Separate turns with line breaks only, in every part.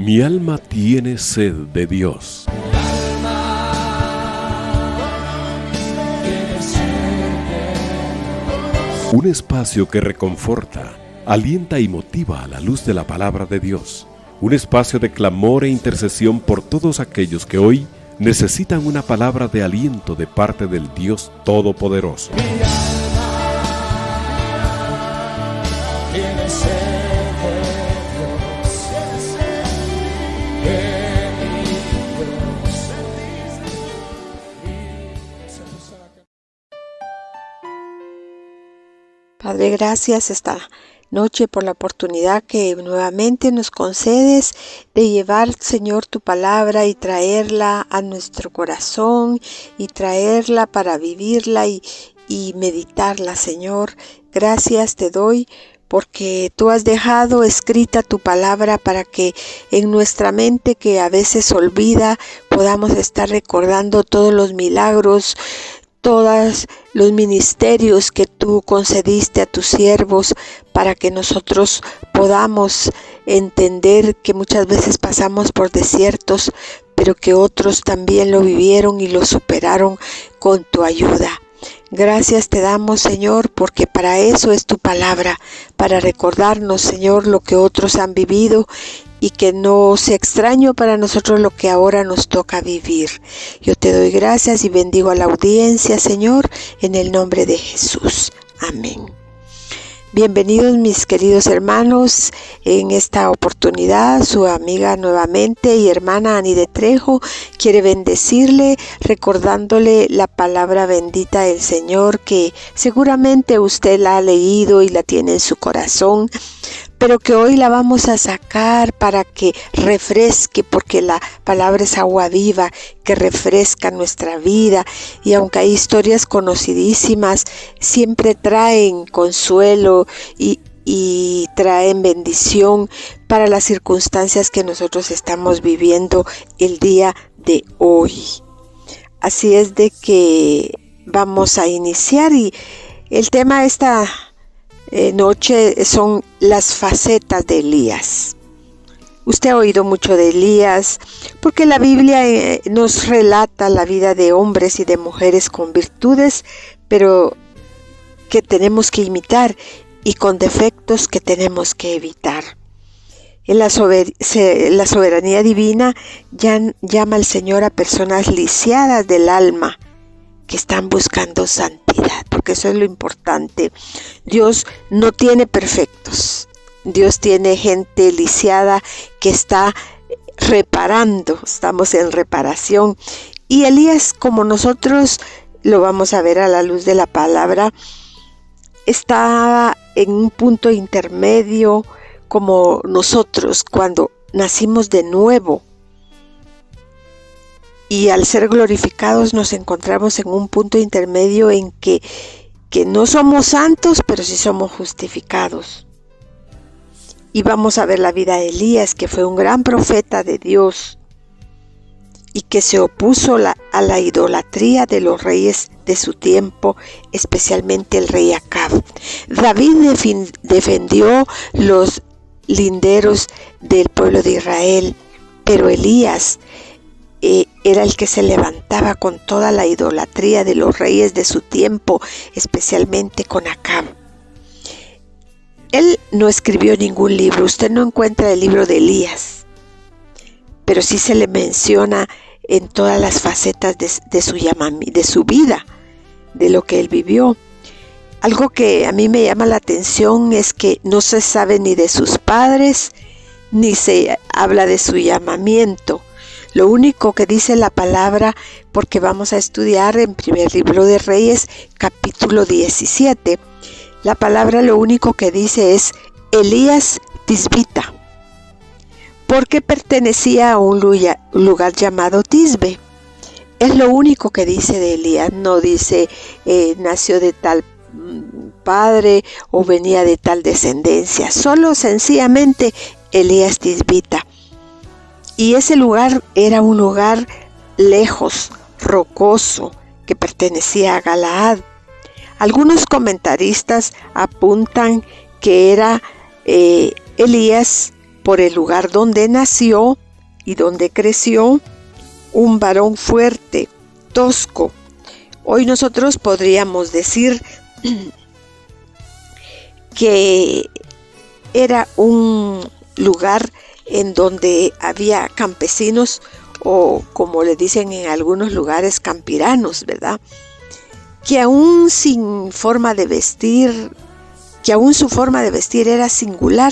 Mi alma tiene sed de Dios. Un espacio que reconforta, alienta y motiva a la luz de la palabra de Dios. Un espacio de clamor e intercesión por todos aquellos que hoy necesitan una palabra de aliento de parte del Dios Todopoderoso.
Padre, gracias esta noche por la oportunidad que nuevamente nos concedes de llevar, Señor, tu palabra y traerla a nuestro corazón y traerla para vivirla y meditarla, Señor. Gracias te doy porque tú has dejado escrita tu palabra para que en nuestra mente, que a veces olvida, podamos estar recordando todos los milagros, todos los ministerios que tú concediste a tus siervos para que nosotros podamos entender que muchas veces pasamos por desiertos, pero que otros también lo vivieron y lo superaron con tu ayuda. Gracias te damos, Señor, porque para eso es tu palabra, para recordarnos, Señor, lo que otros han vivido y que no sea extraño para nosotros lo que ahora nos toca vivir. Yo te doy gracias y bendigo a la audiencia, Señor, en el nombre de Jesús. Amén. Bienvenidos mis queridos hermanos, en esta oportunidad su amiga nuevamente y hermana Ani de Trejo quiere bendecirle recordándole la palabra bendita del Señor que seguramente usted la ha leído y la tiene en su corazón, pero que hoy la vamos a sacar para que refresque, porque la palabra es agua viva que refresca nuestra vida, y aunque hay historias conocidísimas, siempre traen consuelo y traen bendición para las circunstancias que nosotros estamos viviendo el día de hoy. Así es de que vamos a iniciar, y el tema de esta noche son las facetas de Elías. Usted ha oído mucho de Elías porque la Biblia nos relata la vida de hombres y de mujeres con virtudes, pero que tenemos que imitar, y con defectos que tenemos que evitar. En la soberanía divina llama al Señor a personas lisiadas del alma que están buscando santidad, porque eso es lo importante. Dios no tiene perfectos. Dios tiene gente lisiada que está reparando, estamos en reparación. Y Elías, como nosotros lo vamos a ver a la luz de la palabra, está en un punto intermedio como nosotros cuando nacimos de nuevo. Y al ser glorificados nos encontramos en un punto intermedio en que no somos santos, pero sí somos justificados. Y vamos a ver la vida de Elías, que fue un gran profeta de Dios y que se opuso a la idolatría de los reyes de su tiempo, especialmente el rey Acab. David defendió los linderos del pueblo de Israel, pero Elías era el que se levantaba con toda la idolatría de los reyes de su tiempo, especialmente con Acab. Él no escribió ningún libro, usted no encuentra el libro de Elías, pero sí se le menciona en todas las facetas de su vida, de lo que él vivió. Algo que a mí me llama la atención es que no se sabe ni de sus padres, ni se habla de su llamamiento. Lo único que dice la palabra, porque vamos a estudiar en primer libro de Reyes, capítulo 17, la palabra lo único que dice es Elías Tisbita, porque pertenecía a un lugar llamado Tisbe. Es lo único que dice de Elías, no dice nació de tal padre o venía de tal descendencia, solo sencillamente Elías Tisbita. Y ese lugar era un lugar lejos, rocoso, que pertenecía a Galaad. Algunos comentaristas apuntan que era Elías por el lugar donde nació y donde creció, un varón fuerte, tosco. Hoy nosotros podríamos decir que era un lugar en donde había campesinos, o como le dicen en algunos lugares, campiranos, ¿verdad? Que aún sin forma de vestir, que aún su forma de vestir era singular,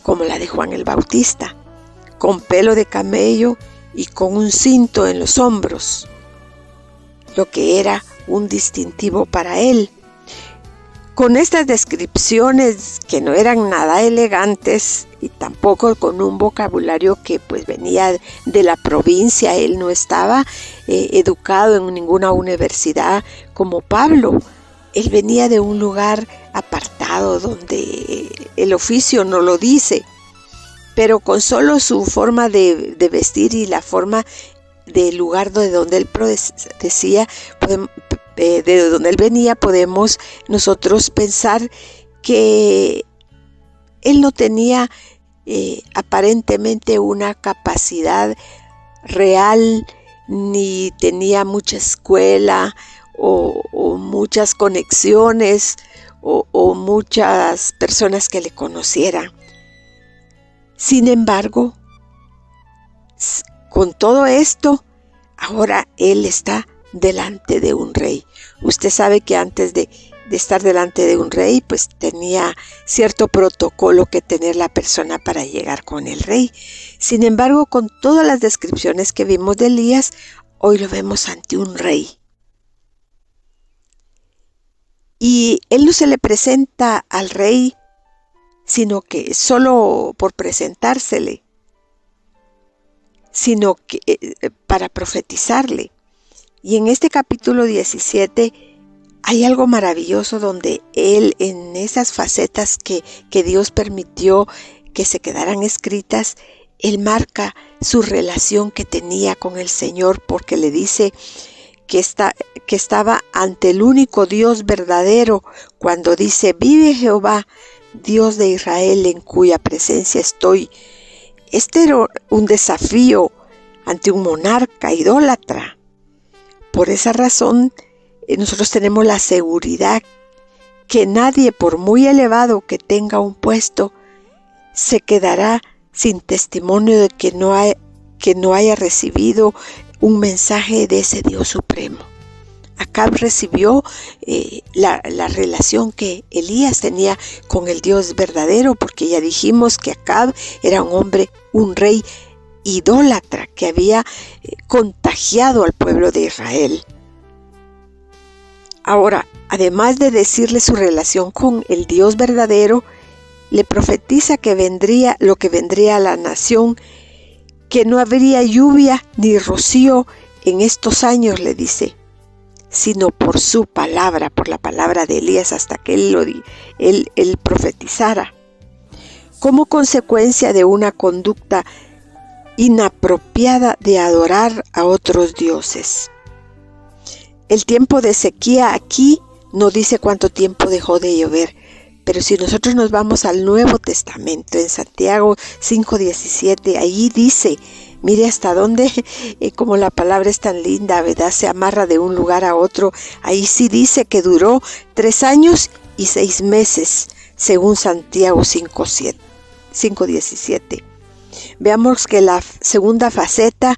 como la de Juan el Bautista, con pelo de camello y con un cinto en los hombros, lo que era un distintivo para él. Con estas descripciones que no eran nada elegantes y tampoco con un vocabulario que pues venía de la provincia, él no estaba educado en ninguna universidad como Pablo. Él venía de un lugar apartado donde el oficio no lo dice, pero con solo su forma de vestir y la forma del lugar de donde él decía, de donde él venía, podemos nosotros pensar que él no tenía aparentemente una capacidad real, ni tenía mucha escuela o muchas conexiones o muchas personas que le conocieran. Sin embargo, con todo esto, ahora él está delante de un rey. Usted sabe que antes de estar delante de un rey, pues tenía cierto protocolo que tener la persona para llegar con el rey. Sin embargo, con todas las descripciones que vimos de Elías, hoy lo vemos ante un rey. Y él no se le presenta al rey, sino que solo por presentársele, sino que para profetizarle. Y en este capítulo 17 hay algo maravilloso donde él, en esas facetas que Dios permitió que se quedaran escritas, él marca su relación que tenía con el Señor, porque le dice que estaba ante el único Dios verdadero, cuando dice: vive Jehová, Dios de Israel, en cuya presencia estoy. Este era un desafío ante un monarca idólatra. Por esa razón, nosotros tenemos la seguridad que nadie, por muy elevado que tenga un puesto, se quedará sin testimonio de que no haya recibido un mensaje de ese Dios supremo. Acab recibió la relación que Elías tenía con el Dios verdadero, porque ya dijimos que Acab era un hombre, un rey idólatra que había contagiado al pueblo de Israel. Ahora, además de decirle su relación con el Dios verdadero, le profetiza que vendría lo que vendría a la nación, que no habría lluvia ni rocío en estos años, le dice, sino por su palabra, por la palabra de Elías, hasta que él profetizara. Como consecuencia de una conducta inapropiada de adorar a otros dioses. El tiempo de sequía aquí no dice cuánto tiempo dejó de llover, pero si nosotros nos vamos al Nuevo Testamento, en Santiago 5:17, allí dice, mire hasta dónde, como la palabra es tan linda, ¿verdad? Se amarra de un lugar a otro. Ahí sí dice que duró 3 años y 6 meses, según Santiago 5:17. Veamos que la segunda faceta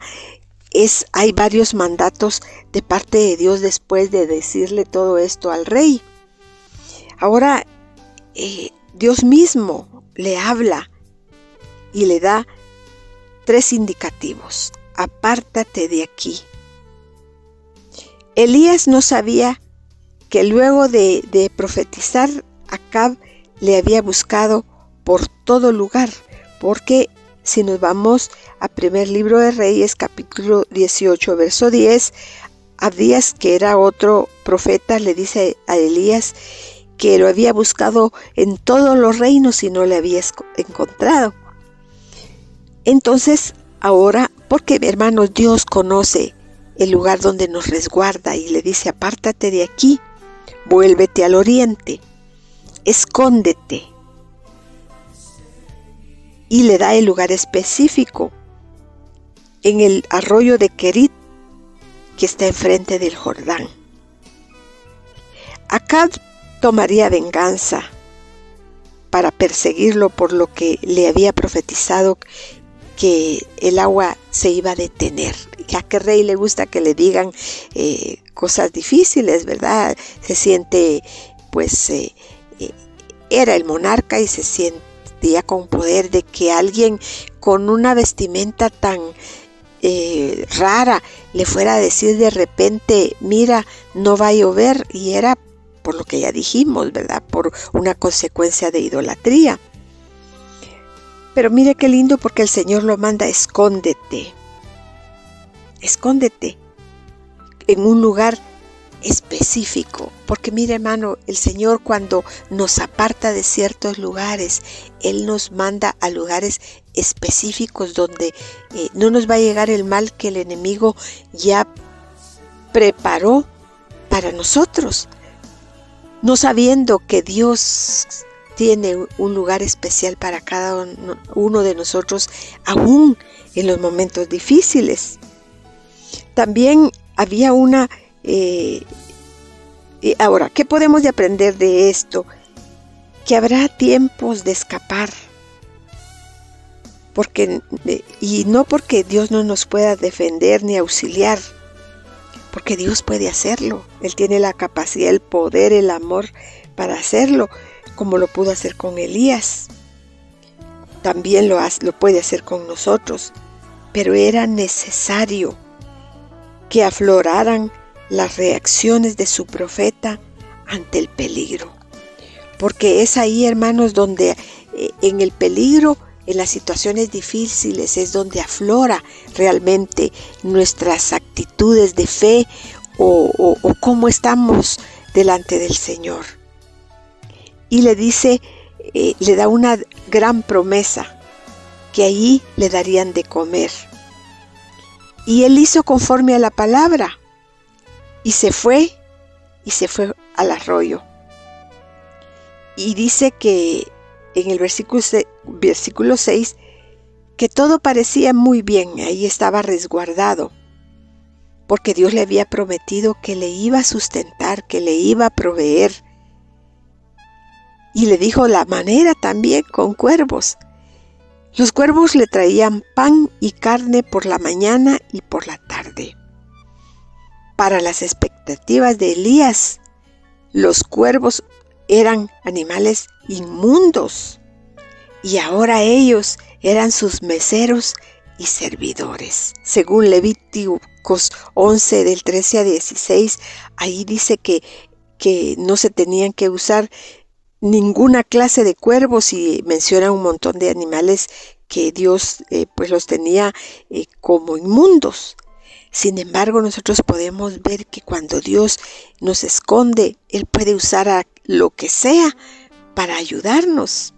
hay varios mandatos de parte de Dios después de decirle todo esto al rey. Ahora, Dios mismo le habla y le da 3 indicativos. Apártate de aquí. Elías no sabía que luego de profetizar, Acab le había buscado por todo lugar, porque si nos vamos a primer libro de Reyes, capítulo 18, verso 10, Abdías, que era otro profeta, le dice a Elías que lo había buscado en todos los reinos y no le había encontrado. Entonces, ahora, porque hermanos, Dios conoce el lugar donde nos resguarda y le dice: apártate de aquí, vuélvete al oriente, escóndete. y le da el lugar específico en el arroyo de Querit, que está enfrente del Jordán. Acab tomaría venganza para perseguirlo por lo que le había profetizado que el agua se iba a detener. ¿A qué rey le gusta que le digan cosas difíciles, verdad? Se siente, pues, era el monarca y se sentía con poder de que alguien con una vestimenta tan rara le fuera a decir de repente, mira, no va a llover, y era por lo que ya dijimos, ¿verdad? Por una consecuencia de idolatría. Pero mire qué lindo, porque el Señor lo manda: escóndete en un lugar específico, porque mire, hermano, el Señor cuando nos aparta de ciertos lugares, Él nos manda a lugares específicos donde no nos va a llegar el mal que el enemigo ya preparó para nosotros, no sabiendo que Dios tiene un lugar especial para cada uno de nosotros, aún en los momentos difíciles. También había una... ahora, ¿qué podemos de aprender de esto? Que habrá tiempos de escapar. Y no porque Dios no nos pueda defender ni auxiliar, porque Dios puede hacerlo. Él tiene la capacidad, el poder, el amor para hacerlo, como lo pudo hacer con Elías. También lo puede hacer con nosotros. Pero era necesario que afloraran las reacciones de su profeta ante el peligro. Porque es ahí, hermanos, donde en el peligro, en las situaciones difíciles, es donde aflora realmente nuestras actitudes de fe o cómo estamos delante del Señor. Y le dice, le da una gran promesa, que allí le darían de comer. Y él hizo conforme a la palabra y se fue al arroyo. Y dice que en el versículo 6, que todo parecía muy bien, ahí estaba resguardado, porque Dios le había prometido que le iba a sustentar, que le iba a proveer. Y le dijo la manera también con cuervos. Los cuervos le traían pan y carne por la mañana y por la tarde. Para las expectativas de Elías, los cuervos eran animales inmundos, y ahora ellos eran sus meseros y servidores. Según Levíticos 11 del 13 a 16, ahí dice que no se tenían que usar ninguna clase de cuervos, y menciona un montón de animales que Dios pues los tenía como inmundos. Sin embargo, nosotros podemos ver que cuando Dios nos esconde, Él puede usar a lo que sea para ayudarnos,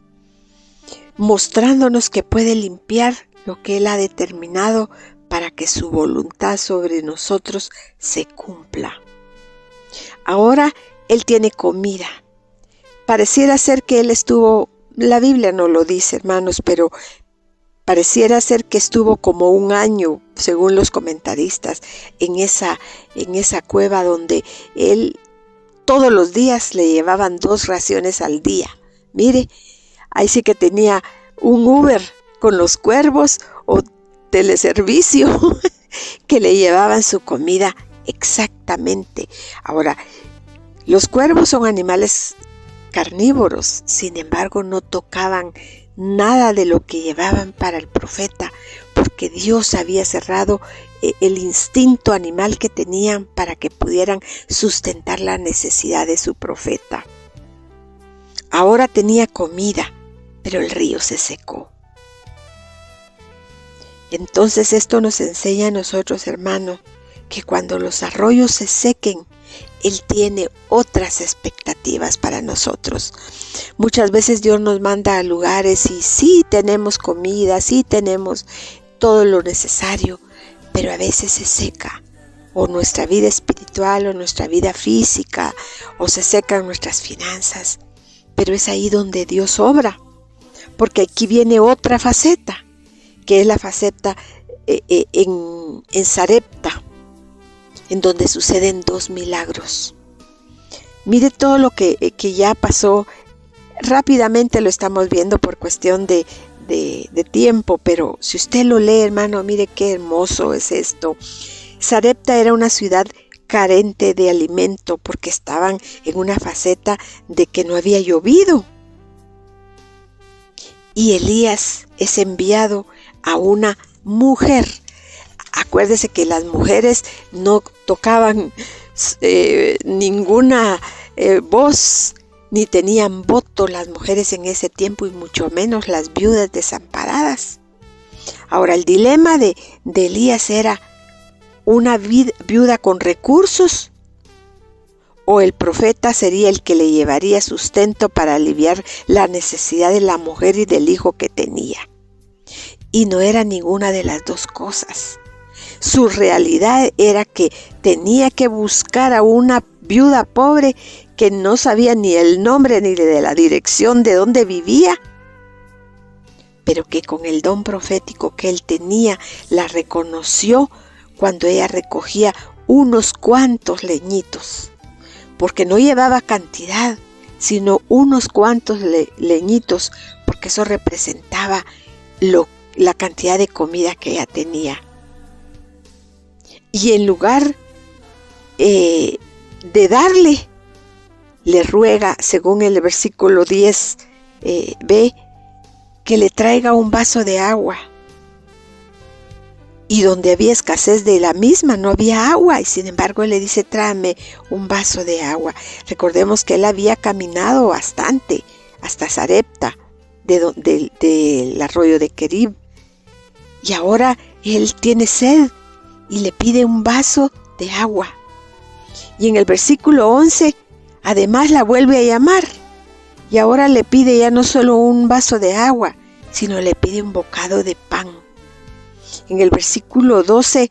mostrándonos que puede limpiar lo que Él ha determinado para que su voluntad sobre nosotros se cumpla. Ahora Él tiene comida. Pareciera ser que Él estuvo, la Biblia no lo dice, hermanos, pero pareciera ser que estuvo como un año, según los comentaristas, en esa cueva donde Él todos los días le llevaban 2 raciones al día. Mire, ahí sí que tenía un Uber con los cuervos o teleservicio que le llevaban su comida exactamente. Ahora, los cuervos son animales carnívoros, sin embargo no tocaban nada de lo que llevaban para el profeta, porque Dios había cerrado el instinto animal que tenían para que pudieran sustentar la necesidad de su profeta. Ahora tenía comida, pero el río se secó. Entonces esto nos enseña a nosotros, hermanos, que cuando los arroyos se sequen, Él tiene otras expectativas para nosotros. Muchas veces Dios nos manda a lugares y sí tenemos comida, sí tenemos todo lo necesario, pero a veces se seca, o nuestra vida espiritual, o nuestra vida física, o se secan nuestras finanzas. Pero es ahí donde Dios obra, porque aquí viene otra faceta, que es la faceta en Sarepta, en donde suceden 2 milagros. Mire todo lo que ya pasó. Rápidamente lo estamos viendo por cuestión de tiempo, pero si usted lo lee, hermano, mire qué hermoso es esto. Sarepta era una ciudad carente de alimento porque estaban en una faceta de que no había llovido. Y Elías es enviado a una mujer. Acuérdese que las mujeres no tocaban ninguna voz, ni tenían voto las mujeres en ese tiempo, y mucho menos las viudas desamparadas. Ahora, el dilema de Elías era una viuda con recursos, o el profeta sería el que le llevaría sustento para aliviar la necesidad de la mujer y del hijo que tenía. Y no era ninguna de las dos cosas. Su realidad era que tenía que buscar a una viuda pobre que no sabía ni el nombre ni de la dirección de donde vivía, pero que con el don profético que él tenía la reconoció cuando ella recogía unos cuantos leñitos, porque no llevaba cantidad, sino unos cuantos leñitos, porque eso representaba la cantidad de comida que ella tenía. Y en lugar de darle, le ruega, según el versículo 10, ve, que le traiga un vaso de agua. Y donde había escasez de la misma, no había agua, y sin embargo él le dice, tráeme un vaso de agua. Recordemos que él había caminado bastante hasta Sarepta, del arroyo de Querib, y ahora él tiene sed y le pide un vaso de agua. Y en el versículo 11, además la vuelve a llamar, y ahora le pide ya no solo un vaso de agua, sino le pide un bocado de pan. En el versículo 12,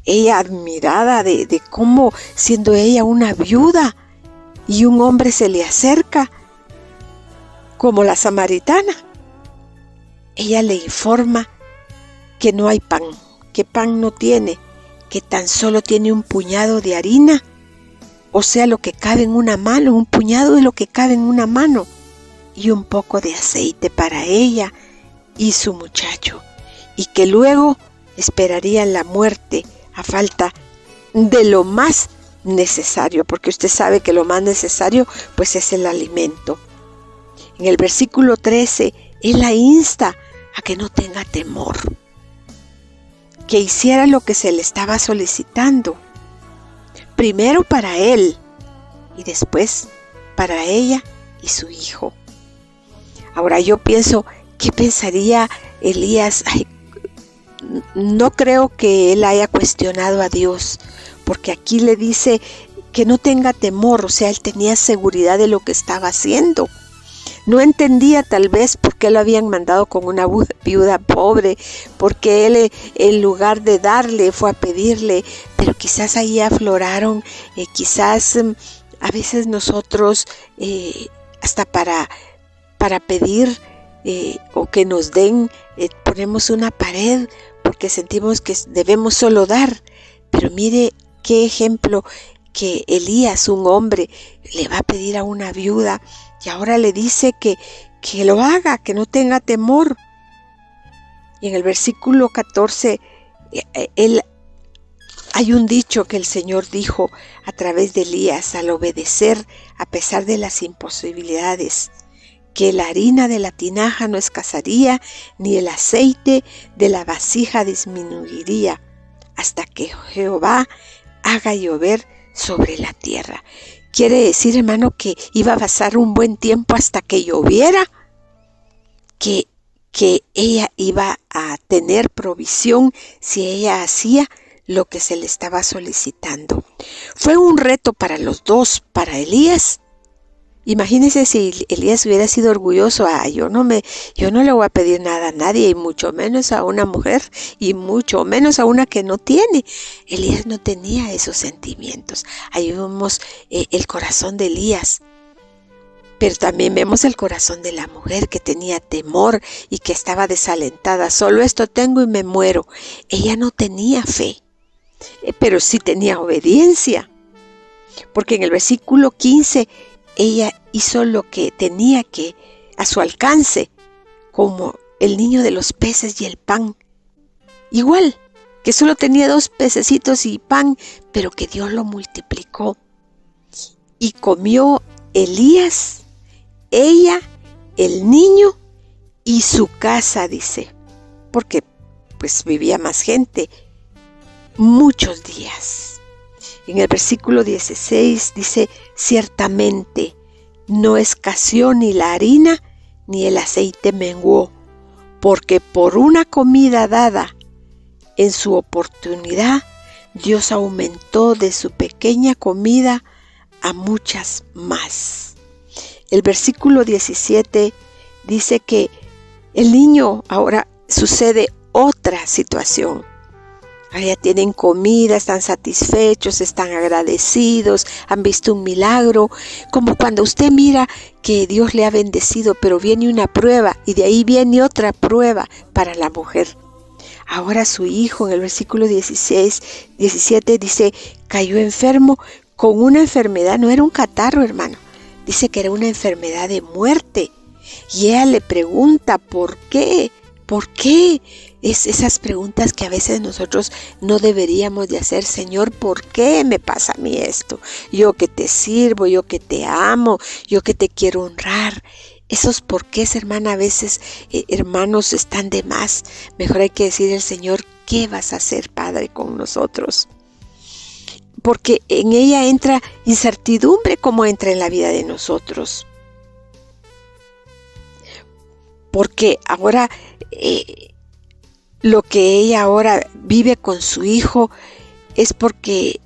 ella admirada de cómo, siendo ella una viuda y un hombre se le acerca, como la samaritana, ella le informa que no hay pan, que pan no tiene, que tan solo tiene un puñado de harina, o sea, lo que cabe en una mano, un puñado de lo que cabe en una mano, y un poco de aceite para ella y su muchacho, y que luego esperarían la muerte a falta de lo más necesario, porque usted sabe que lo más necesario pues es el alimento. En el versículo 13, él la insta a que no tenga temor, que hiciera lo que se le estaba solicitando, primero para él y después para ella y su hijo. Ahora yo pienso, ¿qué pensaría Elías? No creo que él haya cuestionado a Dios, porque aquí le dice que no tenga temor, o sea, él tenía seguridad de lo que estaba haciendo. No entendía tal vez por qué lo habían mandado con una viuda pobre, porque él en lugar de darle fue a pedirle, pero quizás ahí afloraron, quizás a veces nosotros hasta para pedir o que nos den, ponemos una pared porque sentimos que debemos solo dar. Pero mire qué ejemplo, que Elías, un hombre, le va a pedir a una viuda y ahora le dice que lo haga, que no tenga temor. Y en el versículo 14, hay un dicho que el Señor dijo a través de Elías al obedecer a pesar de las imposibilidades, que la harina de la tinaja no escasaría, ni el aceite de la vasija disminuiría, hasta que Jehová haga llover sobre la tierra. Quiere decir, hermano, que iba a pasar un buen tiempo hasta que lloviera, que ella iba a tener provisión si ella hacía lo que se le estaba solicitando. Fue un reto para los dos, para Elías. Imagínense si Elías hubiera sido orgulloso, yo no le voy a pedir nada a nadie, y mucho menos a una mujer, y mucho menos a una que no tiene. Elías no tenía esos sentimientos. Ahí vemos el corazón de Elías. Pero también vemos el corazón de la mujer que tenía temor y que estaba desalentada. Solo esto tengo y me muero. Ella no tenía fe, pero sí tenía obediencia. Porque en el versículo 15 ella hizo lo que tenía que a su alcance, como el niño de los peces y el pan. Igual, que solo tenía 2 pececitos y pan, pero que Dios lo multiplicó. Y comió Elías, ella, el niño y su casa, dice, porque pues vivía más gente, muchos días. En el versículo 16 dice, ciertamente no escaseó ni la harina ni el aceite menguó, porque por una comida dada en su oportunidad, Dios aumentó de su pequeña comida a muchas más. El versículo 17 dice que el niño ahora sucede otra situación. Allá tienen comida, están satisfechos, están agradecidos, han visto un milagro, como cuando usted mira que Dios le ha bendecido, pero viene una prueba y de ahí viene otra prueba para la mujer. Ahora su hijo, en el versículo 17 dice, cayó enfermo con una enfermedad, no era un catarro, hermano, dice que era una enfermedad de muerte. Y ella le pregunta, ¿por qué? ¿Por qué? Es esas preguntas que a veces nosotros no deberíamos de hacer. Señor, ¿por qué me pasa a mí esto? Yo que te sirvo, yo que te amo, yo que te quiero honrar. Esos porqués, hermana, a veces, hermanos, están de más. Mejor hay que decir al Señor, ¿qué vas a hacer, Padre, con nosotros? Porque en ella entra incertidumbre como entra en la vida de nosotros. Porque ahora lo que ella ahora vive con su hijo es porque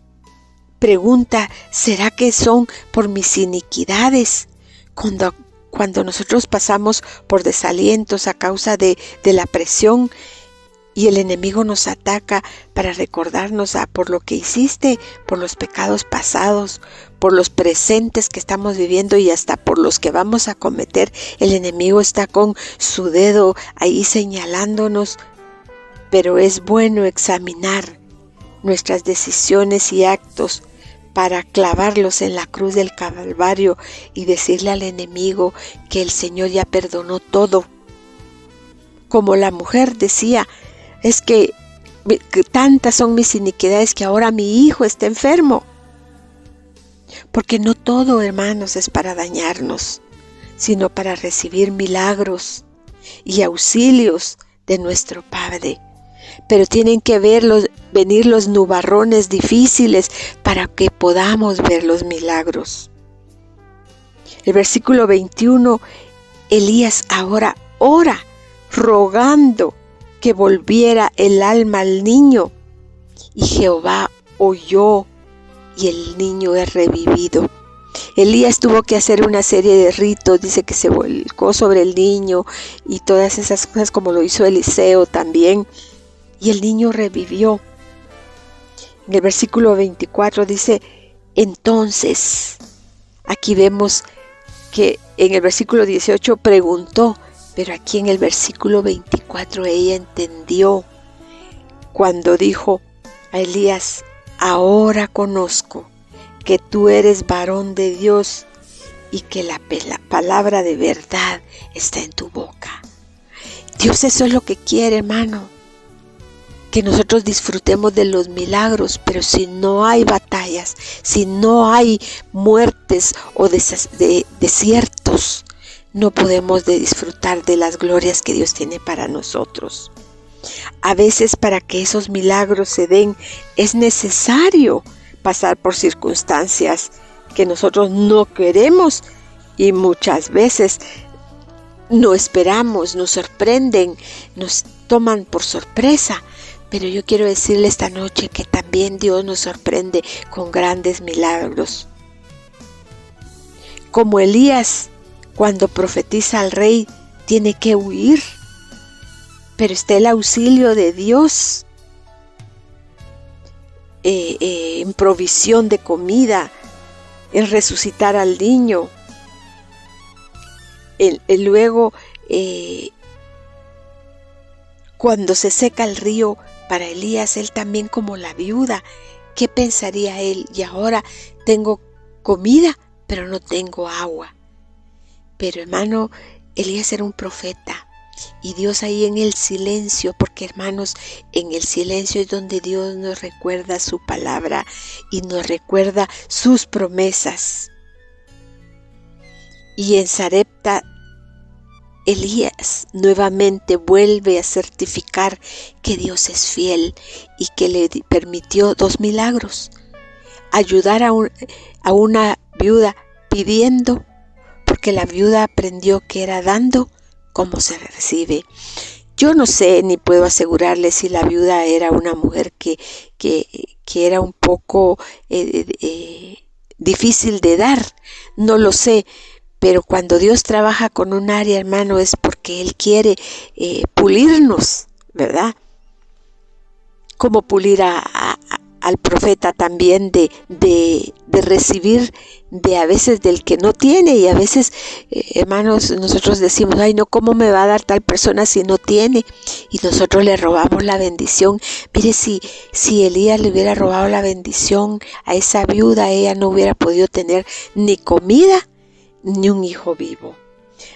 pregunta, ¿será que son por mis iniquidades? Cuando nosotros pasamos por desalientos a causa de la presión y el enemigo nos ataca para recordarnos por lo que hiciste, por los pecados pasados, por los presentes que estamos viviendo y hasta por los que vamos a cometer, el enemigo está con su dedo ahí señalándonos. Pero es bueno examinar nuestras decisiones y actos para clavarlos en la cruz del Calvario y decirle al enemigo que el Señor ya perdonó todo. Como la mujer decía, es que tantas son mis iniquidades que ahora mi hijo está enfermo. Porque no todo, hermanos, es para dañarnos, sino para recibir milagros y auxilios de nuestro Padre. Pero tienen que venir los nubarrones difíciles para que podamos ver los milagros. El versículo 21, Elías ahora ora, rogando que volviera el alma al niño. Y Jehová oyó y el niño es revivido. Elías tuvo que hacer una serie de ritos, dice que se volcó sobre el niño y todas esas cosas como lo hizo Eliseo también. Y el niño revivió. En el versículo 24 dice, entonces, aquí vemos que en el versículo 18 preguntó, pero aquí en el versículo 24 ella entendió cuando dijo a Elías, ahora conozco que tú eres varón de Dios y que la palabra de verdad está en tu boca. Dios eso es lo que quiere, hermano. Que nosotros disfrutemos de los milagros, pero si no hay batallas, si no hay muertes o desiertos, no podemos disfrutar de las glorias que Dios tiene para nosotros. A veces para que esos milagros se den es necesario pasar por circunstancias que nosotros no queremos y muchas veces no esperamos, nos sorprenden, nos toman por sorpresa. Pero yo quiero decirle esta noche que también Dios nos sorprende con grandes milagros. Como Elías, cuando profetiza al rey, tiene que huir, pero está el auxilio de Dios en provisión de comida, en resucitar al niño. Luego, cuando se seca el río para Elías, él también como la viuda, ¿qué pensaría él? Y ahora tengo comida, pero no tengo agua. Pero hermano, Elías era un profeta. Y Dios ahí en el silencio, porque hermanos, en el silencio es donde Dios nos recuerda su palabra y nos recuerda sus promesas. Y en Sarepta, Elías nuevamente vuelve a certificar que Dios es fiel y que le permitió 2 milagros. Ayudar a una viuda pidiendo, porque la viuda aprendió que era dando como se recibe. Yo no sé ni puedo asegurarle si la viuda era una mujer que era un poco difícil de dar, no lo sé. Pero cuando Dios trabaja con un área, hermano, es porque Él quiere pulirnos, ¿verdad? Como pulir al profeta también de recibir de a veces del que no tiene. Y a veces, hermanos, nosotros decimos, ay no, ¿cómo me va a dar tal persona si no tiene? Y nosotros le robamos la bendición. Mire, si Elías le hubiera robado la bendición a esa viuda, ella no hubiera podido tener ni comida ni un hijo vivo.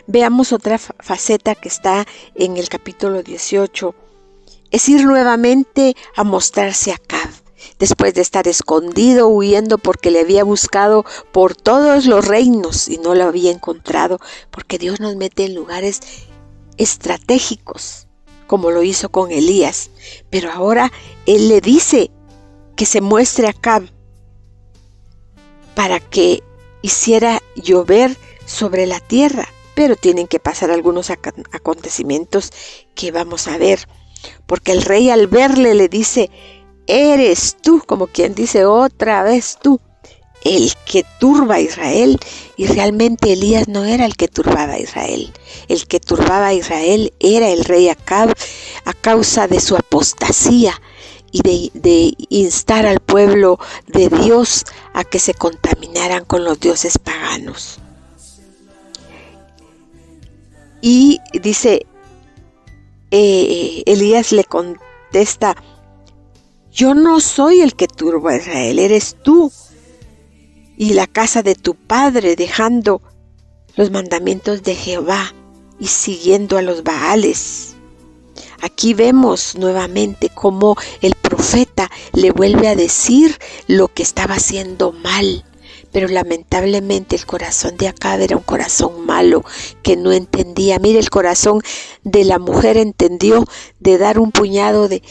Veamos otra faceta que está en el capítulo 18. Es ir nuevamente a mostrarse a Acab, después de estar escondido, huyendo porque le había buscado por todos los reinos y no lo había encontrado, porque Dios nos mete en lugares estratégicos, como lo hizo con Elías. Pero ahora Él le dice que se muestre a Acab para que hiciera llover sobre la tierra, pero tienen que pasar algunos acontecimientos que vamos a ver, porque el rey al verle le dice, eres tú, como quien dice otra vez tú, el que turba a Israel. Y realmente Elías no era el que turbaba a Israel. El que turbaba a Israel era el rey Acab, a causa de su apostasía y de instar al pueblo de Dios a que se contaminaran con los dioses paganos. Y dice, Elías le contesta, yo no soy el que turba a Israel, eres tú y la casa de tu padre, dejando los mandamientos de Jehová y siguiendo a los Baales. Aquí vemos nuevamente cómo el profeta le vuelve a decir lo que estaba haciendo mal. Pero lamentablemente el corazón de Acab era un corazón malo que no entendía. Mire, el corazón de la mujer entendió de dar un puñado de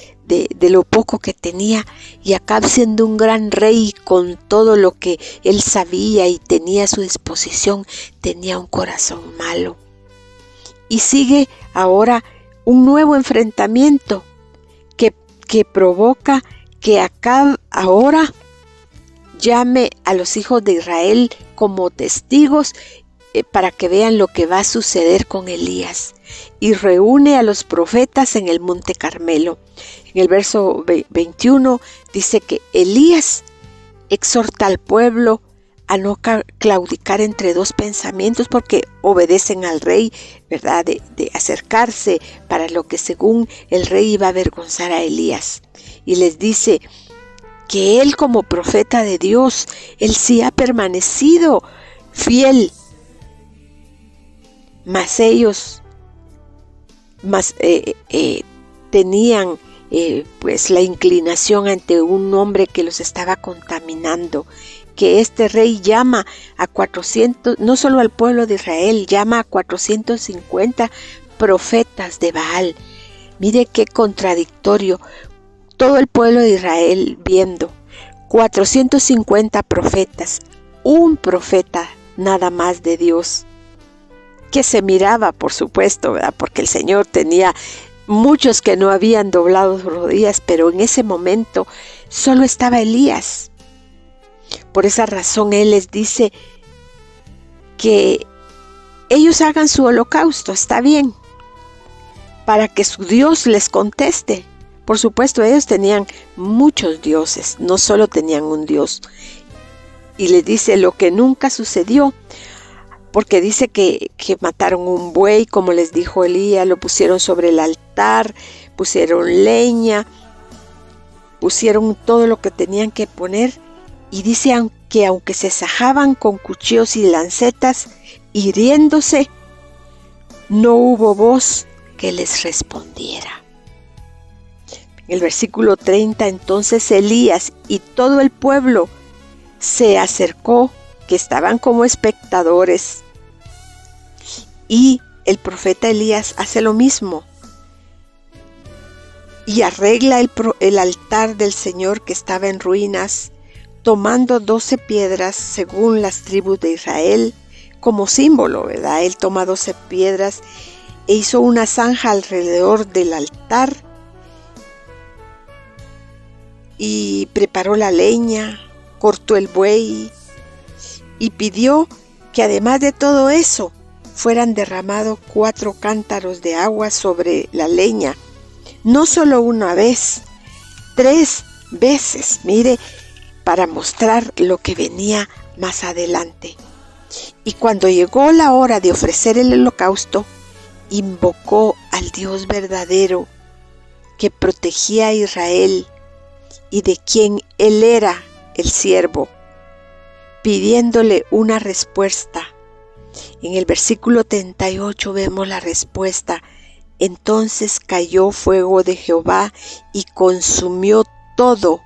lo poco que tenía, y Acab, siendo un gran rey con todo lo que él sabía y tenía a su disposición, tenía un corazón malo. Y sigue ahora un nuevo enfrentamiento que provoca que Acab ahora llame a los hijos de Israel como testigos para que vean lo que va a suceder con Elías, y reúne a los profetas en el monte Carmelo. En el verso 21 dice que Elías exhorta al pueblo a no claudicar entre dos pensamientos, porque obedecen al rey, ¿verdad? De acercarse para lo que según el rey iba a avergonzar a Elías. Y les dice que él, como profeta de Dios, él sí ha permanecido fiel, mas ellos tenían pues la inclinación ante un hombre que los estaba contaminando. Que este rey llama a 400, no solo al pueblo de Israel, llama a 450 profetas de Baal. Mire qué contradictorio. Todo el pueblo de Israel viendo 450 profetas, un profeta nada más de Dios, que se miraba, por supuesto, ¿verdad? Porque el Señor tenía muchos que no habían doblado sus rodillas, pero en ese momento solo estaba Elías. Por esa razón Él les dice que ellos hagan su holocausto, está bien, para que su Dios les conteste. Por supuesto, ellos tenían muchos dioses, no solo tenían un Dios. Y les dice lo que nunca sucedió, porque dice que mataron un buey, como les dijo Elías, lo pusieron sobre el altar, pusieron leña, pusieron todo lo que tenían que poner, y dice que aunque se sajaban con cuchillos y lancetas, hiriéndose, no hubo voz que les respondiera. En el versículo 30, entonces Elías y todo el pueblo se acercó, que estaban como espectadores, y el profeta Elías hace lo mismo y arregla el altar del Señor que estaba en ruinas, tomando 12 piedras según las tribus de Israel, como símbolo, ¿verdad? Él toma 12 piedras e hizo una zanja alrededor del altar y preparó la leña, cortó el buey y pidió que además de todo eso fueran derramados 4 cántaros de agua sobre la leña, no solo una vez, 3 veces, mire, para mostrar lo que venía más adelante. Y cuando llegó la hora de ofrecer el holocausto, invocó al Dios verdadero que protegía a Israel y de quien él era el siervo, pidiéndole una respuesta. En el versículo 38 vemos la respuesta. Entonces cayó fuego de Jehová y consumió todo,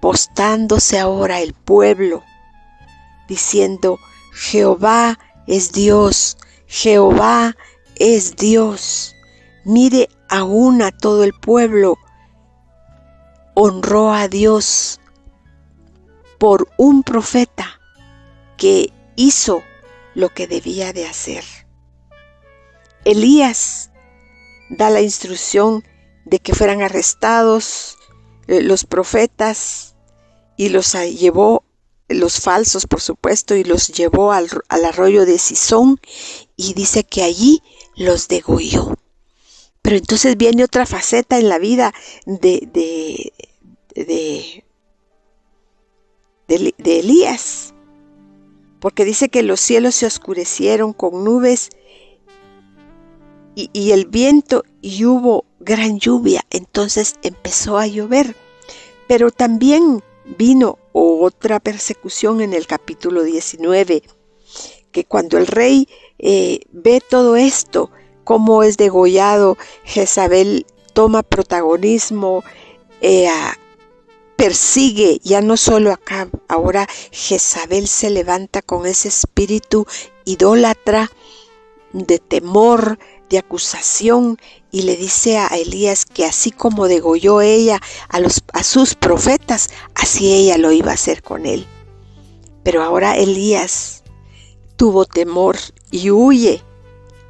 postrándose ahora el pueblo, diciendo: Jehová es Dios, Jehová es Dios. Mire, aún a todo el pueblo honró a Dios por un profeta que hizo lo que debía de hacer. Elías da la instrucción de que fueran arrestados los profetas y los llevó, los falsos por supuesto, y los llevó al arroyo de Cisón, y dice que allí los degolló. Pero entonces viene otra faceta en la vida de Elías, porque dice que los cielos se oscurecieron con nubes y el viento, y hubo gran lluvia. Entonces empezó a llover, pero también vino otra persecución en el capítulo 19, que cuando el rey ve todo esto, cómo es degollado, Jezabel toma protagonismo, persigue ya no solo Acab, ahora Jezabel se levanta con ese espíritu idólatra de temor, de acusación, y le dice a Elías que así como degolló ella a sus profetas, así ella lo iba a hacer con él. Pero ahora Elías tuvo temor y huye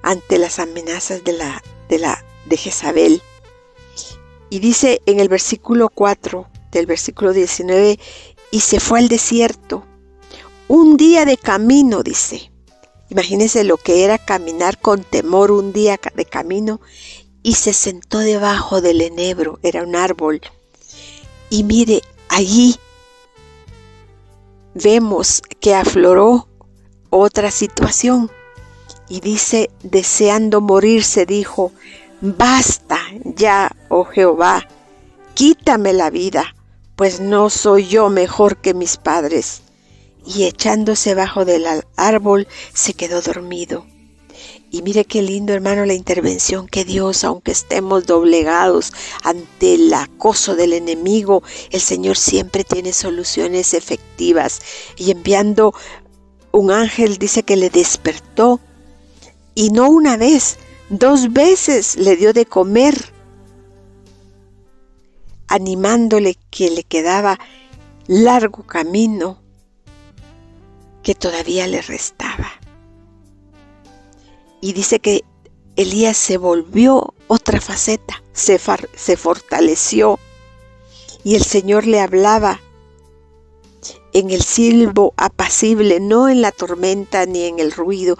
ante las amenazas de Jezabel. Y dice en el versículo 4 del versículo 19, y se fue al desierto, un día de camino, dice. Imagínense lo que era caminar con temor un día de camino, y se sentó debajo del enebro, era un árbol. Y mire, allí vemos que afloró otra situación. Y dice, deseando morirse, dijo: basta ya, oh Jehová, quítame la vida, pues no soy yo mejor que mis padres. Y echándose bajo del árbol, se quedó dormido. Y mire qué lindo, hermano, la intervención que Dios, aunque estemos doblegados ante el acoso del enemigo, el Señor siempre tiene soluciones efectivas. Y enviando un ángel, dice que le despertó, y no una vez, 2 veces le dio de comer, animándole que le quedaba largo camino que todavía le restaba. Y dice que Elías se volvió otra faceta, se fortaleció, y el Señor le hablaba en el silbo apacible, no en la tormenta ni en el ruido,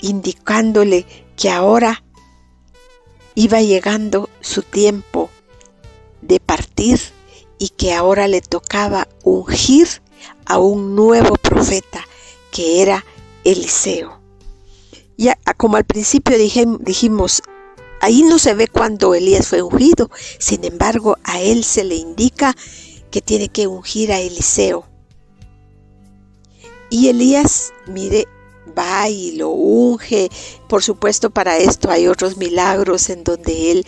indicándole que ahora iba llegando su tiempo de partir y que ahora le tocaba ungir a un nuevo profeta, que era Eliseo. Ya como al principio dijimos, ahí no se ve cuando Elías fue ungido. Sin embargo, a él se le indica que tiene que ungir a Eliseo. Y Elías, mire, va y lo unge. Por supuesto, para esto hay otros milagros en donde él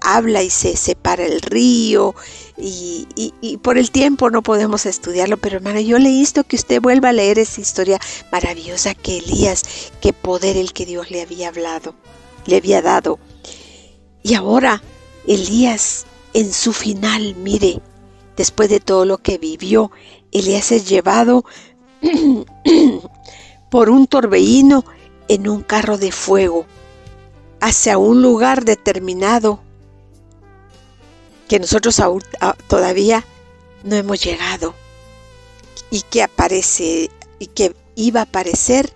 habla y se separa el río. Y por el tiempo no podemos estudiarlo, pero hermano, yo le insto que usted vuelva a leer esa historia maravillosa que Elías, qué poder el que Dios le había hablado, le había dado. Y ahora Elías en su final, mire, después de todo lo que vivió, Elías es llevado por un torbellino en un carro de fuego hacia un lugar determinado que nosotros todavía no hemos llegado, y que aparece y que iba a aparecer,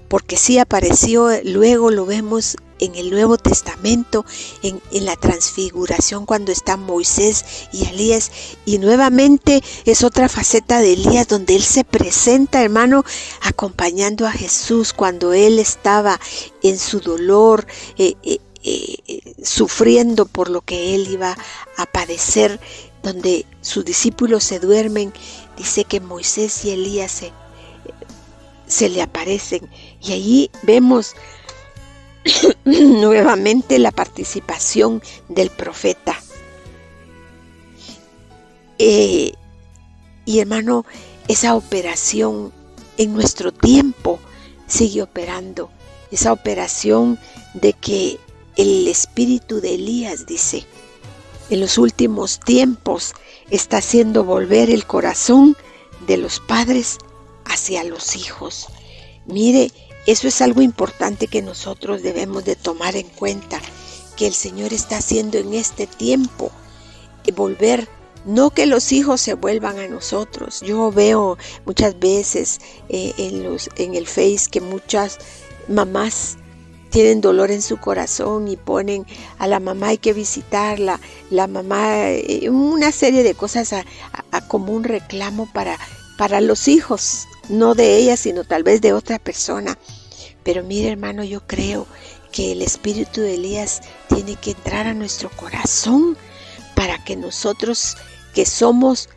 porque sí apareció. Luego lo vemos en el Nuevo Testamento, en la transfiguración, cuando están Moisés y Elías, y nuevamente es otra faceta de Elías donde él se presenta, hermano, acompañando a Jesús cuando él estaba en su dolor, sufriendo por lo que él iba a padecer, donde sus discípulos se duermen. Dice que Moisés y Elías se le aparecen, y allí vemos nuevamente la participación del profeta. Y hermano, esa operación en nuestro tiempo sigue operando, esa operación de que el espíritu de Elías, dice, en los últimos tiempos está haciendo volver el corazón de los padres hacia los hijos. Mire, eso es algo importante que nosotros debemos de tomar en cuenta, que el Señor está haciendo en este tiempo, volver, no que los hijos se vuelvan a nosotros. Yo veo muchas veces en el Face que muchas mamás tienen dolor en su corazón y ponen a la mamá, hay que visitarla, la mamá, una serie de cosas como un reclamo para los hijos, no de ella, sino tal vez de otra persona. Pero mire, hermano, yo creo que el espíritu de Elías tiene que entrar a nuestro corazón para que nosotros, que somos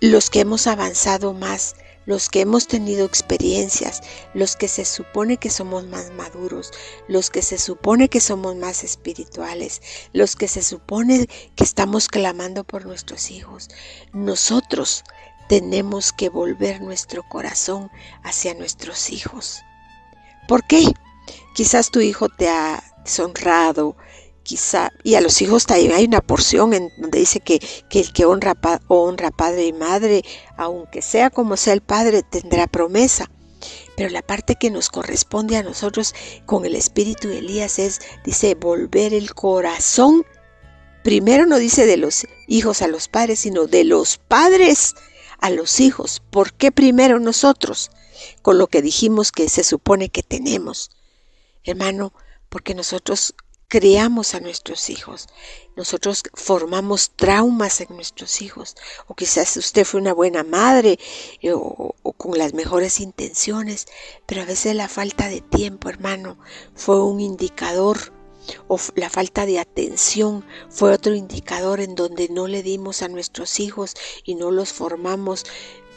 los que hemos avanzado más, los que hemos tenido experiencias, los que se supone que somos más maduros, los que se supone que somos más espirituales, los que se supone que estamos clamando por nuestros hijos, nosotros tenemos que volver nuestro corazón hacia nuestros hijos. ¿Por qué? Quizás tu hijo te ha deshonrado, y a los hijos también hay una porción en donde dice que el que honra padre y madre, aunque sea como sea el padre, tendrá promesa. Pero la parte que nos corresponde a nosotros con el espíritu de Elías dice, volver el corazón. Primero no dice de los hijos a los padres, sino de los padres a los hijos. ¿Por qué primero nosotros? Con lo que dijimos que se supone que tenemos. Hermano, porque nosotros criamos a nuestros hijos, nosotros formamos traumas en nuestros hijos, o quizás usted fue una buena madre o con las mejores intenciones, pero a veces la falta de tiempo, hermano, fue un indicador, o la falta de atención fue otro indicador en donde no le dimos a nuestros hijos y no los formamos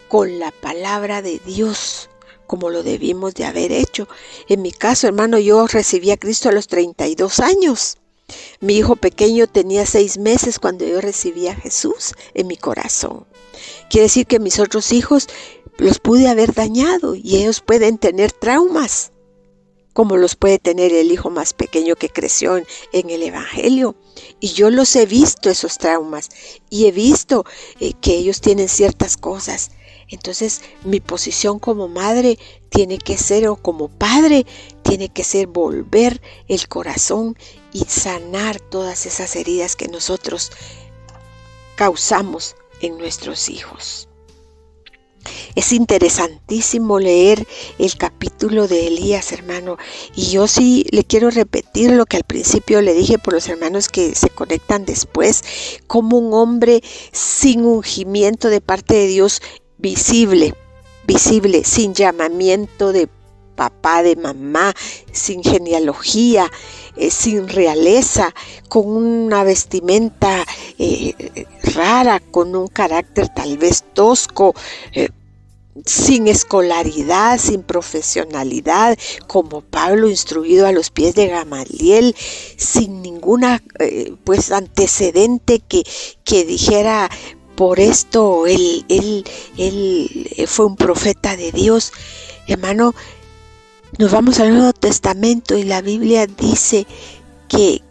con la palabra de Dios, como lo debimos de haber hecho. En mi caso, hermano, yo recibí a Cristo a los 32 años. Mi hijo pequeño tenía 6 meses cuando yo recibí a Jesús en mi corazón. Quiere decir que mis otros hijos los pude haber dañado y ellos pueden tener traumas, como los puede tener el hijo más pequeño que creció en el Evangelio. Y yo los he visto, esos traumas, y he visto que ellos tienen ciertas cosas. Entonces mi posición como madre tiene que ser, o como padre, tiene que ser volver el corazón y sanar todas esas heridas que nosotros causamos en nuestros hijos. Es interesantísimo leer el capítulo de Elías, hermano, y yo sí le quiero repetir lo que al principio le dije por los hermanos que se conectan después, como un hombre sin ungimiento de parte de Dios, visible, sin llamamiento de papá, de mamá, sin genealogía, sin realeza, con una vestimenta rara, con un carácter tal vez tosco, sin escolaridad, sin profesionalidad, como Pablo, instruido a los pies de Gamaliel, sin ninguna pues antecedente que dijera: por esto él fue un profeta de Dios. Hermano, nos vamos al Nuevo Testamento y la Biblia dice que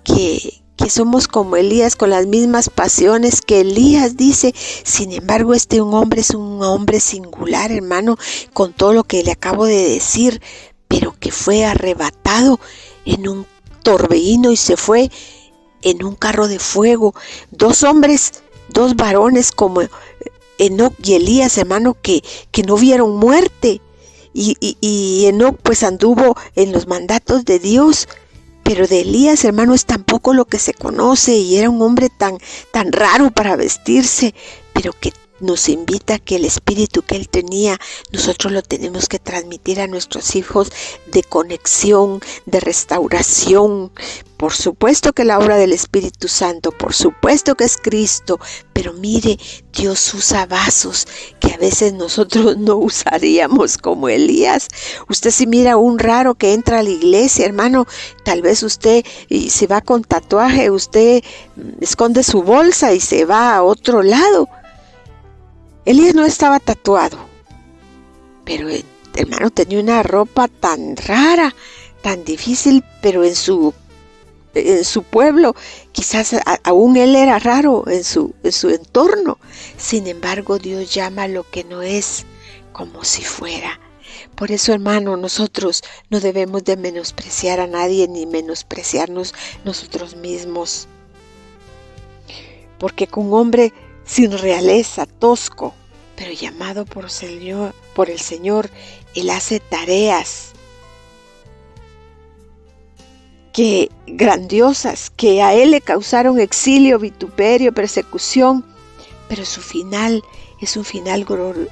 somos como Elías, con las mismas pasiones que Elías, dice. Sin embargo, un hombre es un hombre singular, hermano, con todo lo que le acabo de decir, pero que fue arrebatado en un torbellino y se fue en un carro de fuego. Dos varones como Enoc y Elías, hermano, que no vieron muerte. Y Enoc pues anduvo en los mandatos de Dios. Pero de Elías, hermano, es tan poco lo que se conoce, y era un hombre tan raro para vestirse, pero que nos invita a que el espíritu que él tenía, nosotros lo tenemos que transmitir a nuestros hijos, de conexión, de restauración. Por supuesto que la obra del Espíritu Santo, por supuesto que es Cristo, pero mire, Dios usa vasos que a veces nosotros no usaríamos, como Elías. Usted si mira a un raro que entra a la iglesia, hermano, tal vez usted, y si va con tatuaje, usted esconde su bolsa y se va a otro lado. Elías no estaba tatuado, pero hermano, tenía una ropa tan rara, tan difícil, pero en su pueblo quizás aún él era raro en su entorno. Sin embargo, Dios llama lo que no es como si fuera. Por eso, hermano, nosotros no debemos de menospreciar a nadie, ni menospreciarnos nosotros mismos, porque con un hombre sin realeza, tosco, pero llamado por el Señor, él hace tareas que grandiosas, que a él le causaron exilio, vituperio, persecución, pero su final es un final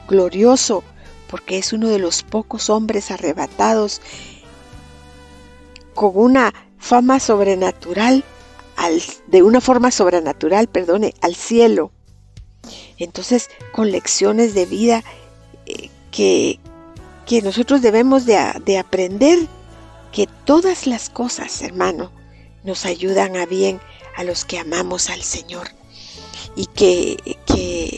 glorioso, porque es uno de los pocos hombres arrebatados con una forma sobrenatural al cielo. Entonces, con lecciones de vida que nosotros debemos de aprender, que todas las cosas, hermano, nos ayudan a bien a los que amamos al Señor. Y que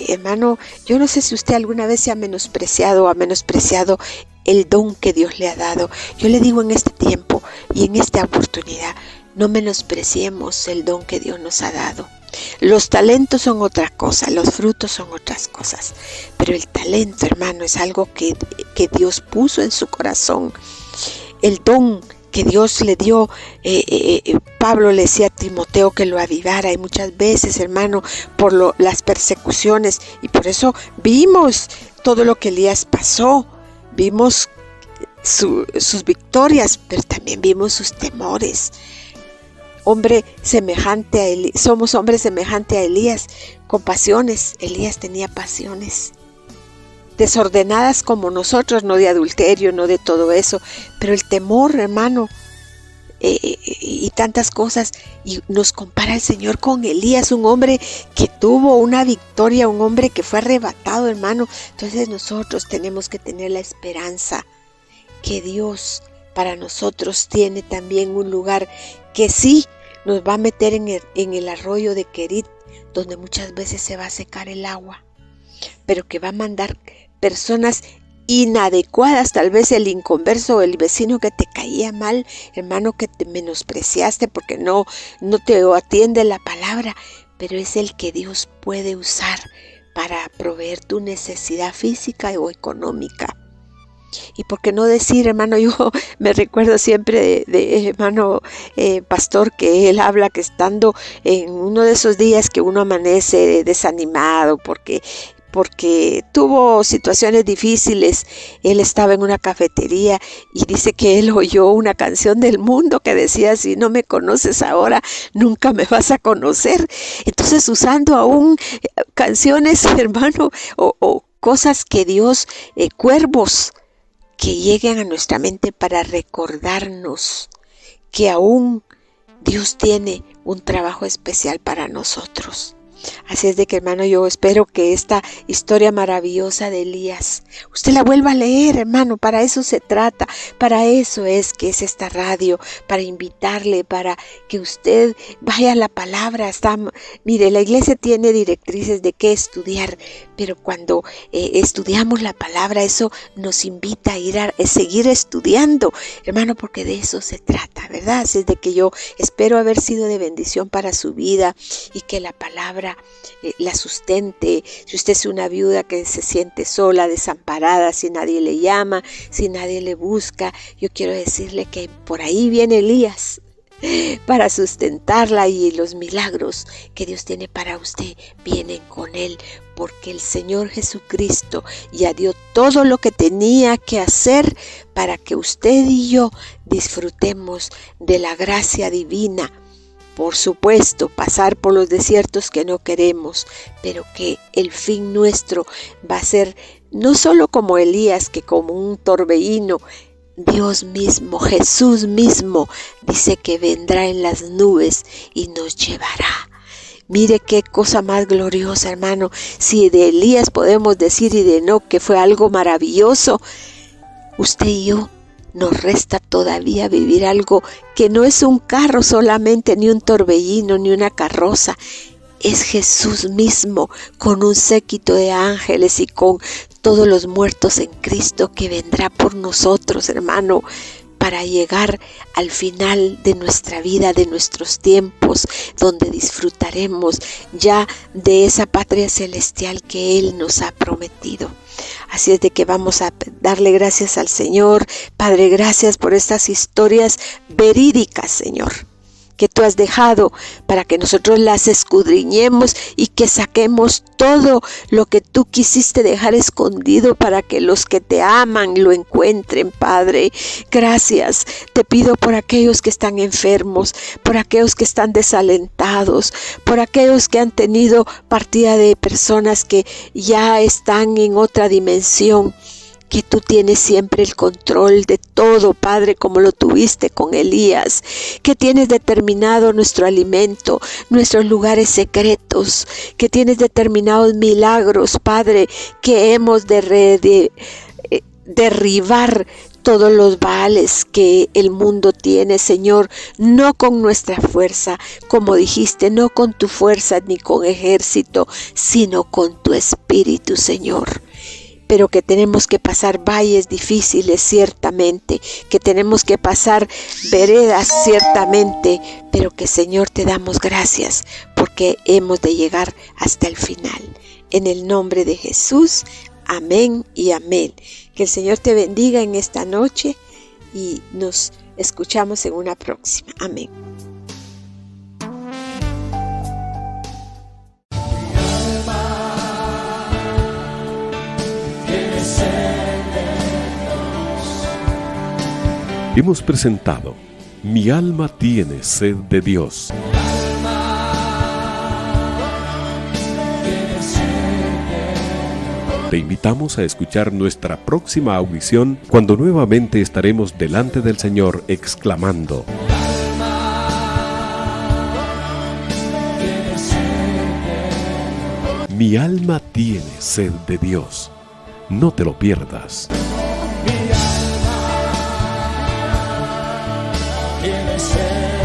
hermano, yo no sé si usted alguna vez se ha menospreciado o ha menospreciado el don que Dios le ha dado. Yo le digo en este tiempo y en esta oportunidad, no menospreciemos el don que Dios nos ha dado. Los talentos son otra cosa, los frutos son otras cosas, pero el talento, hermano, es algo que Dios puso en su corazón. El don que Dios le dio, Pablo le decía a Timoteo que lo avivara, y muchas veces, hermano, por las persecuciones, y por eso vimos todo lo que Elías pasó, vimos sus victorias, pero también vimos sus temores. Somos hombres semejantes a Elías, con pasiones. Elías tenía pasiones desordenadas como nosotros, no de adulterio, no de todo eso, pero el temor, hermano, y tantas cosas, y nos compara el Señor con Elías, un hombre que tuvo una victoria, un hombre que fue arrebatado, hermano. Entonces nosotros tenemos que tener la esperanza que Dios para nosotros tiene también un lugar que sí nos va a meter en el arroyo de Querit, donde muchas veces se va a secar el agua, pero que va a mandar personas inadecuadas, tal vez el inconverso o el vecino que te caía mal, hermano, que te menospreciaste porque no te atiende la palabra, pero es el que Dios puede usar para proveer tu necesidad física o económica. Y por qué no decir, hermano, yo me recuerdo siempre de hermano pastor, que él habla que estando en uno de esos días que uno amanece desanimado porque tuvo situaciones difíciles, él estaba en una cafetería y dice que él oyó una canción del mundo que decía: si no me conoces ahora, nunca me vas a conocer. Entonces, usando aún canciones, hermano, o cosas que Dios, cuervos que lleguen a nuestra mente para recordarnos que aún Dios tiene un trabajo especial para nosotros. Así es de que, hermano, yo espero que esta historia maravillosa de Elías, usted la vuelva a leer, hermano. Para eso se trata, para eso es que es esta radio, para invitarle, para que usted vaya a la palabra. Mire, la iglesia tiene directrices de qué estudiar, pero cuando estudiamos la palabra, eso nos invita a ir a seguir estudiando, hermano, porque de eso se trata, ¿verdad? Así es de que yo espero haber sido de bendición para su vida y que la palabra la sustente. Si usted es una viuda que se siente sola, desamparada, si nadie le llama, si nadie le busca, yo quiero decirle que por ahí viene Elías para sustentarla, y los milagros que Dios tiene para usted vienen con él, porque el Señor Jesucristo ya dio todo lo que tenía que hacer para que usted y yo disfrutemos de la gracia divina. Por supuesto, pasar por los desiertos que no queremos, pero que el fin nuestro va a ser no solo como Elías, que como un torbellino. Dios mismo, Jesús mismo, dice que vendrá en las nubes y nos llevará. Mire qué cosa más gloriosa, hermano. Si de Elías podemos decir y de Enoc que fue algo maravilloso, usted y yo nos resta todavía vivir algo que no es un carro solamente, ni un torbellino, ni una carroza. Es Jesús mismo, con un séquito de ángeles y con todos los muertos en Cristo, que vendrá por nosotros, hermano, para llegar al final de nuestra vida, de nuestros tiempos, donde disfrutaremos ya de esa patria celestial que Él nos ha prometido. Así es de que vamos a darle gracias al Señor. Padre, gracias por estas historias verídicas, Señor, que tú has dejado para que nosotros las escudriñemos y que saquemos todo lo que tú quisiste dejar escondido para que los que te aman lo encuentren, Padre. Gracias. Te pido por aquellos que están enfermos, por aquellos que están desalentados, por aquellos que han tenido partida de personas que ya están en otra dimensión, que tú tienes siempre el control de todo, Padre, como lo tuviste con Elías, que tienes determinado nuestro alimento, nuestros lugares secretos, que tienes determinados milagros, Padre, que hemos de derribar todos los baales que el mundo tiene, Señor, no con nuestra fuerza, como dijiste, no con tu fuerza ni con ejército, sino con tu espíritu, Señor. Pero que tenemos que pasar valles difíciles, ciertamente, que tenemos que pasar veredas, ciertamente, pero que, Señor, te damos gracias porque hemos de llegar hasta el final. En el nombre de Jesús, amén y amén. Que el Señor te bendiga en esta noche y nos escuchamos en una próxima. Amén.
Hemos presentado Mi alma tiene sed de Dios. Te invitamos a escuchar nuestra próxima audición, cuando nuevamente estaremos delante del Señor exclamando: Mi alma tiene sed de Dios. No te lo pierdas.
Tiene sed.